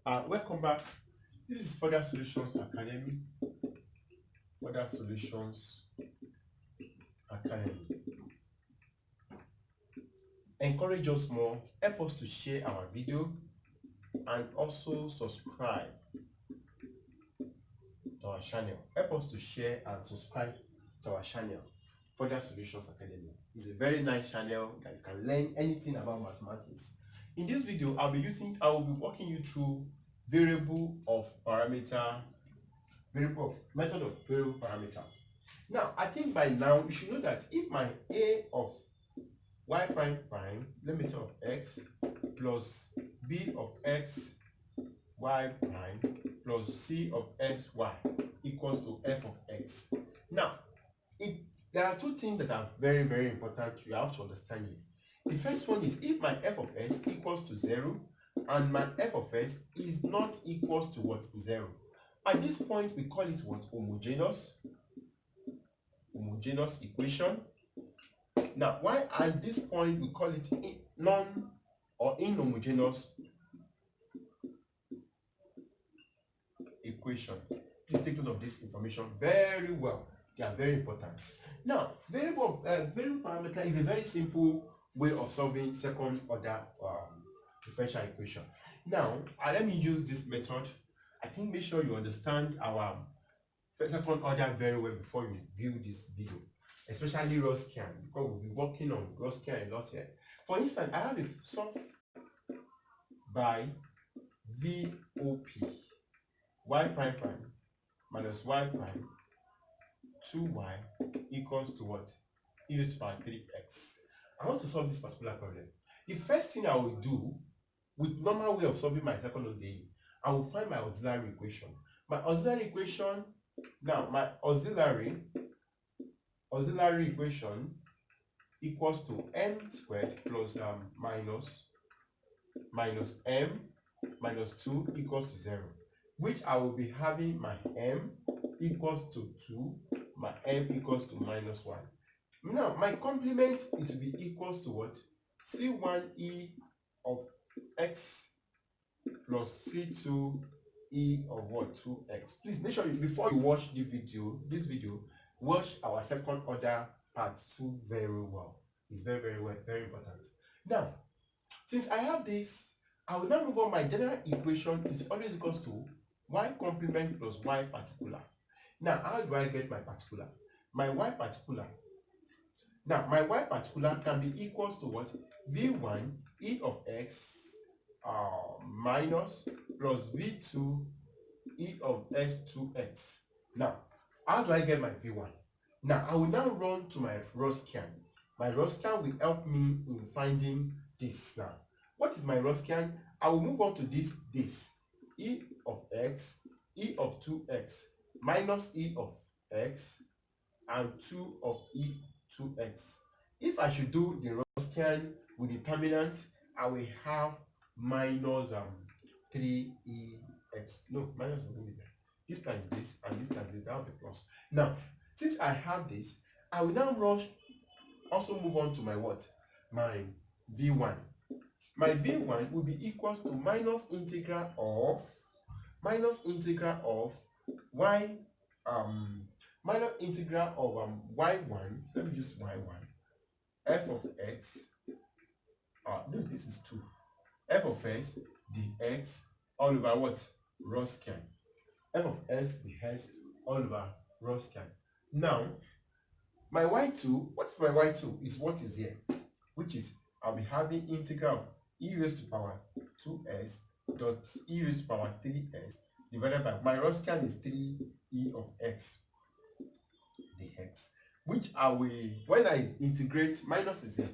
Welcome back. This is Further Solutions Academy. Further Solutions Academy. Encourage us more. Help us to share our video and also subscribe to our channel. Help us to share and subscribe to our channel. Further Solutions Academy is a very nice channel that you can learn anything about mathematics. In this video, I will be walking you through method of variable parameter. Now, I think by now you should know that if my a of y prime prime, limit of x plus b of x y prime plus c of x y equals to f of x. Now, there are two things that are very, very important you have to understand it. The first one is if my f of s equals to 0 and my f of s is not equals to what? 0. At this point, we call it what? Homogeneous equation. Now, why at this point we call it non or inhomogeneous equation? Please take note of this information very well. They are very important. Now, variable parameter is a very simple way of solving second order differential equation. Now, let me use this method. I think make sure you understand our second order very well before you view this video, especially Roskian, because we'll be working on Roskian a lot here. For instance, I have a solve by VOP y prime prime minus y prime 2y equals to what? E raised to power 3x. I want to solve this particular problem. The first thing I will do with normal way of solving my second order, I will find my auxiliary equation. My auxiliary equation, now my auxiliary equation equals to m squared plus minus m minus 2 equals to 0, which I will be having my m equals to 2, my m equals to minus 1. Now, my complement, it will be equals to what? C1e of x plus C2e of what? 2x. Please make sure before you watch this video, watch our second order part 2 very well. It's very, very well, very important. Now, since I have this, I will now move on. My general equation is always equals to y complement plus y particular. Now, how do I get my particular? My y particular. Now, my y particular can be equals to what? V1 e of x minus plus V2 e of x2x. Now, how do I get my V1? Now, I will now run to my Roskian. My Roskian will help me in finding this now. What is my Roskian? I will move on to this e of x, e of 2x, minus e of x, and 2 of e2x. If I should do the Roskian with determinant, I will have minus 3ex. No, minus is going to be there. This times this and this times this, that will be plus. Now, since I have this, I will now also move on to my what? My v1. My v1 will be equals to minus integral of y y1, let me use y1, f of x, no, this is 2, f of x dx all over what? Roskian. F of x dx all over Roskian. Now, my y2, what is my y2? Is what is here, which is I'll be having integral of e raised to power 2x dot e raised to power 3x divided by my Roskian is 3e of x dx, which I will, when I integrate, minus is here.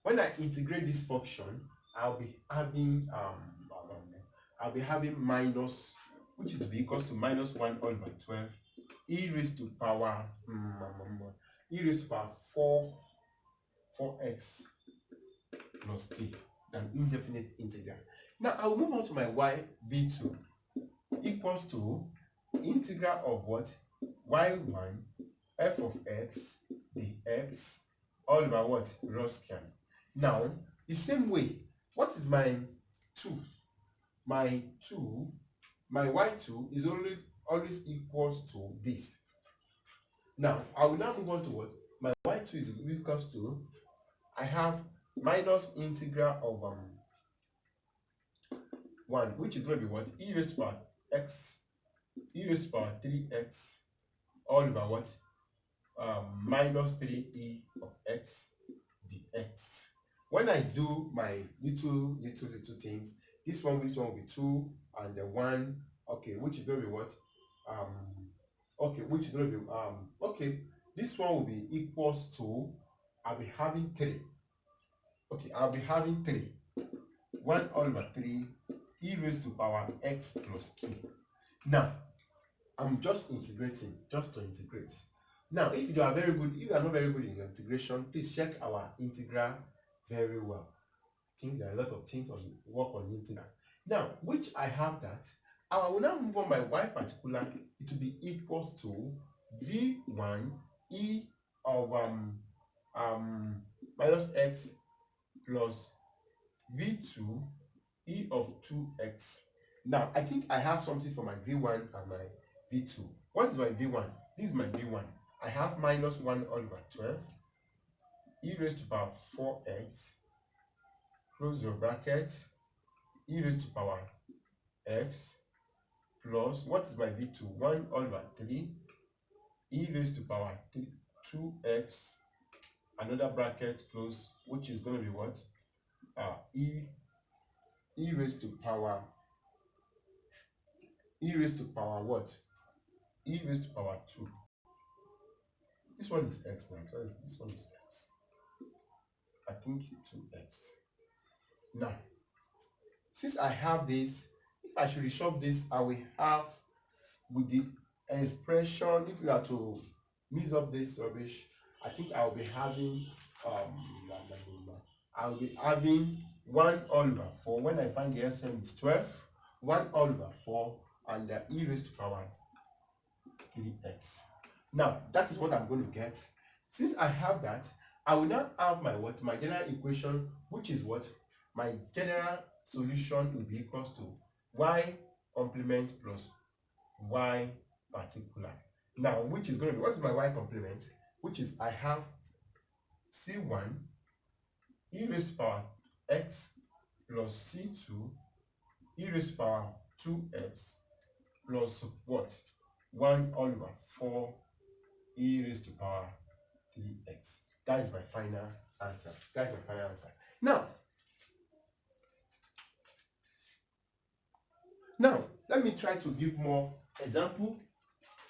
When I integrate this function, I'll be having minus, which is be equals to minus 1 all by 12 e raised to power 4x plus k, an indefinite integral. Now I will move on to my y v2 equals to integral of what? y1 f of x dx all over what? Roskian. Now, the same way, what is my 2? my y2 is always equals to this. Now I will now move on to what my y2 is equals to. I have minus integral of 1, which is going to be what, e raised to power x, e raised to power 3x all over what, minus 3e of x dx. When I do my little things, this one will be 2 and the 1, okay, which is going to be what, okay, which is going to be okay, this one will be equals to, I'll be having 3. Okay, I'll be having 3. 1 all over 3 e raised to power x plus k. Now I'm just integrating, just to integrate. Now if you are very good, if you are not very good in integration, please check our integral very well. I think there are a lot of things on work on integral. Now which I have that, I will now move on my y particular, it will be equals to v1 e of minus x plus v2 e of 2x. Now I think I have something for my v1 and my v2. What is my v1? This is my v1. I have minus 1 all over 12 e raised to power 4x, close your bracket, e raised to power x plus, what is my v2? 1 all over 3 e raised to power 2x, another bracket close, which is going to be what, e raised to power what, e raised to power 2. This one is x now, sorry, this one is x, I think 2x. Now since I have this, if I should reshuffle this, I will have with the expression, if we are to mix up this rubbish, I think I will be having I will be having 1 all over 4. When I find the LCM is 12, 1 all over 4 and the e raised to power 3x. Now that is what I'm going to get. Since I have that, I will now have my what, my general equation, which is what, my general solution will be equals to y complement plus y particular. Now which is going to be, what is my y complement, which is I have c1 e raised to power x plus c2 e raised to power 2x plus what, 1 all over 4 e raised to power 3x. That is my final answer. That is my final answer. Now let me try to give more example.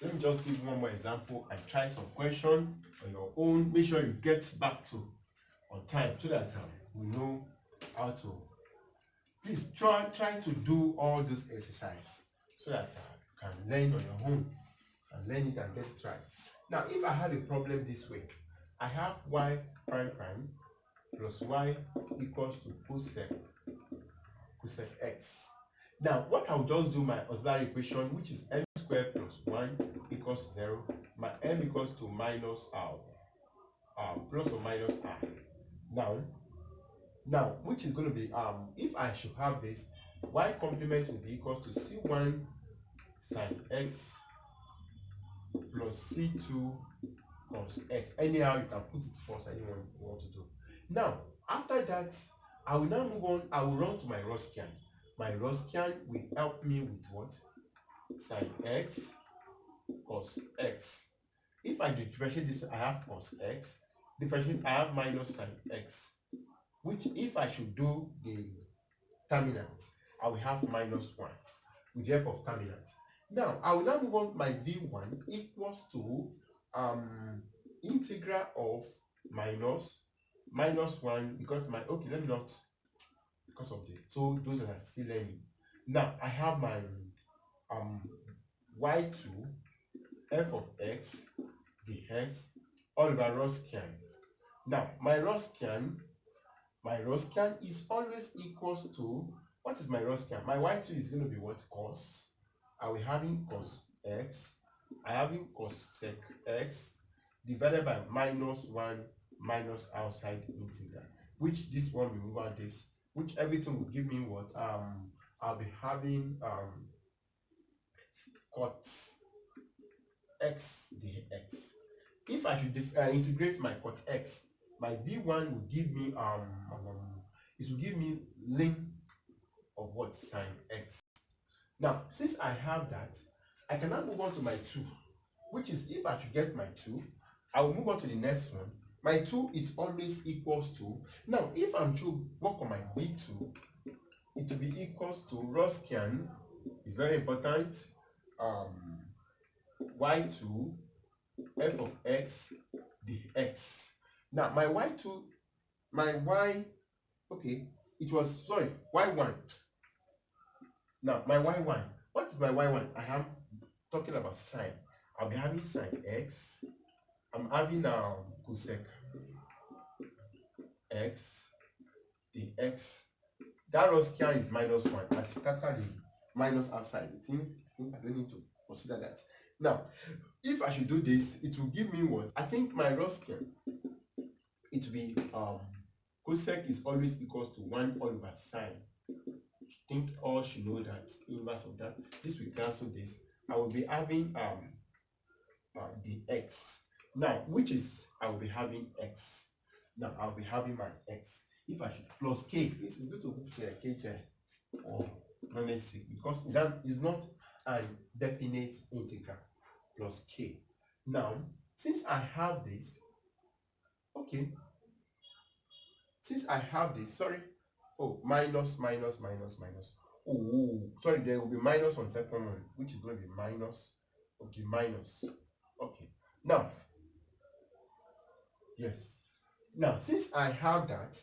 Let me just give one more example and try some question on your own. Make sure you get back to on time so that we know how to. Please try to do all this exercise so that you can learn on your own and learn it and get it right. Now if I have a problem this way, I have y prime prime plus y equals to cosec x. Now what I'll just do my auxiliary equation, which is m squared plus 1 equals 0, my m equals to minus plus or minus r. Now which is going to be, if I should have this, y complement will be equals to c1 sine x plus c2 cos x. Anyhow you can put it first, anyone you want to do. Now after that, I will now move on. I will run to my Roskian. My Roskian will help me with what, sine x cos x. If I differentiate this, I have cos x. Differentiate, I have minus sine x, which if I should do the terminant, I will have minus 1 with the help of terminant. Now I will now move on. My v1 equals to integral of minus 1, because my, okay, let me not, because of the, so those that are still learning. Now I have my y2 f of x dx all over Roskian. Now my Roskian is always equals to, what is my Roskian? My y2 is going to be what, cos, I will having cos x, I having cosec x divided by minus 1 minus outside integral, which this one will move out this, which everything will give me what, I'll be having cot x dx. If I should integrate my cot x, my v1 will give me it will give me ln of what? Sine x. Now, since I have that, I can now move on to my 2, which is, if I should get my 2, I will move on to the next one. My 2 is always equals to, now if I'm to work on my v2, it will be equals to Roskian, is very important, y2 f of x dx. Now my y2, my y, okay, it was, sorry, y1. Now my y1, what is my y1? I am talking about sine. I'll be having sine x. I'm having cosec x dx. That Roskian is -1. I scatter the minus outside. I think I don't need to consider that. Now, if I should do this, it will give me what? I think my Roskian, it will be cosec is always equals to 1 over sine. I think all should know that inverse of that. This will cancel this. I will be having the x. Now, which is, I will be having x. Now, I'll be having my x. If I should plus k, this is going to put a k there or non-basic, because it's not a definite integral, plus k. Now, since I have this, okay, since I have this, sorry, oh, minus. Oh, sorry, there will be minus on second one, which is going to be minus. Okay, minus. Okay. Now, yes. Now, since I have that,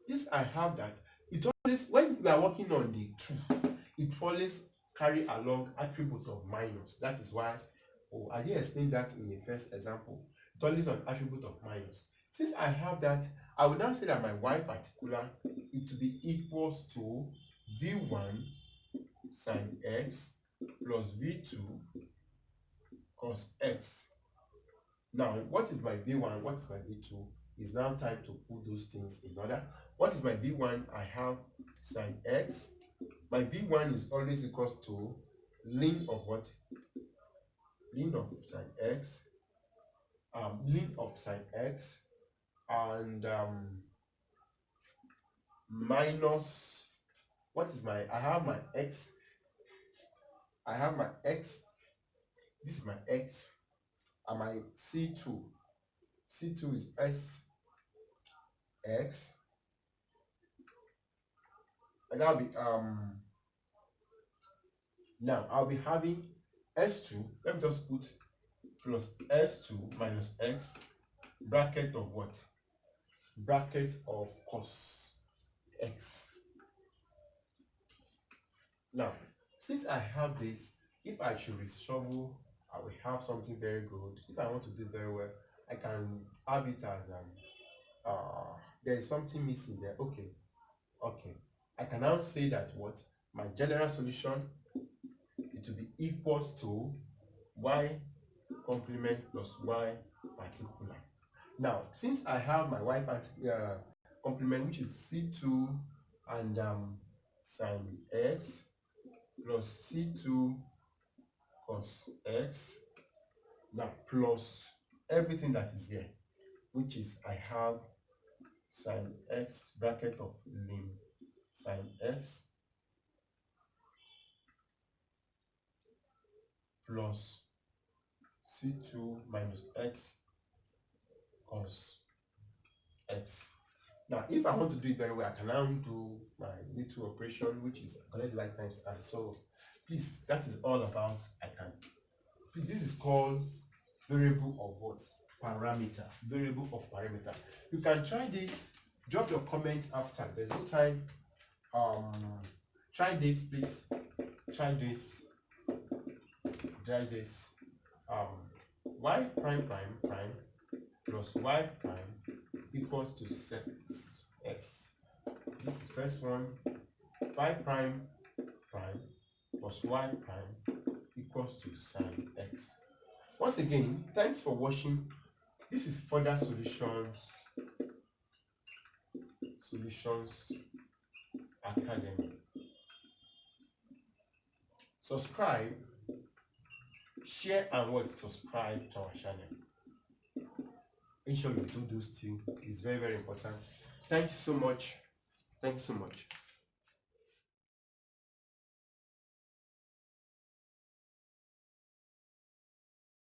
it always, when we are working on the 2, it always carry along attributes of minus. That is why, oh, I didn't explain that in the first example. It always an attribute of minus. Since I have that, I will now say that my y particular, it will be equals to v1 sine x plus v2 cos x. Now, what is my v1? What is my v2? It's now time to put those things in order. What is my v1? I have sine x. My v1 is always equals to ln of what? Ln of sine x. Ln of sine x and minus, what is my, I have my x. This is my x, and my c2 is sx, and that'll be now I'll be having s2. Let me just put plus s2 minus x, bracket of what? Bracket of cos x. Now, since I have this, if I should resolve, I will have something very good. If I want to do very well, I can have it as there is something missing there. Okay. I can now say that what? My general solution, it will be equals to y complement plus y particular. Now, since I have my y particular complement, which is c2 and sine x plus c2 cos x, now plus everything that is here, which is I have sine x bracket of ln sine x plus c2 minus x cos x. Now, if I want to do it very well, I can now do my little operation, which is connect like times and so. Please, that is all about I can. Please, this is called variable of what? Parameter. Variable of parameter. You can try this. Drop your comment after. There's no time. Try this, please. Try this. Y prime plus y prime equals to sec x. This is first one. Y prime plus y prime equals to sine x. Once again, thanks for watching. This is further solutions academy. subscribe, share, and what? Subscribe to our channel. Ensure you do those things. It's very, very important. Thanks so much. Thanks so much.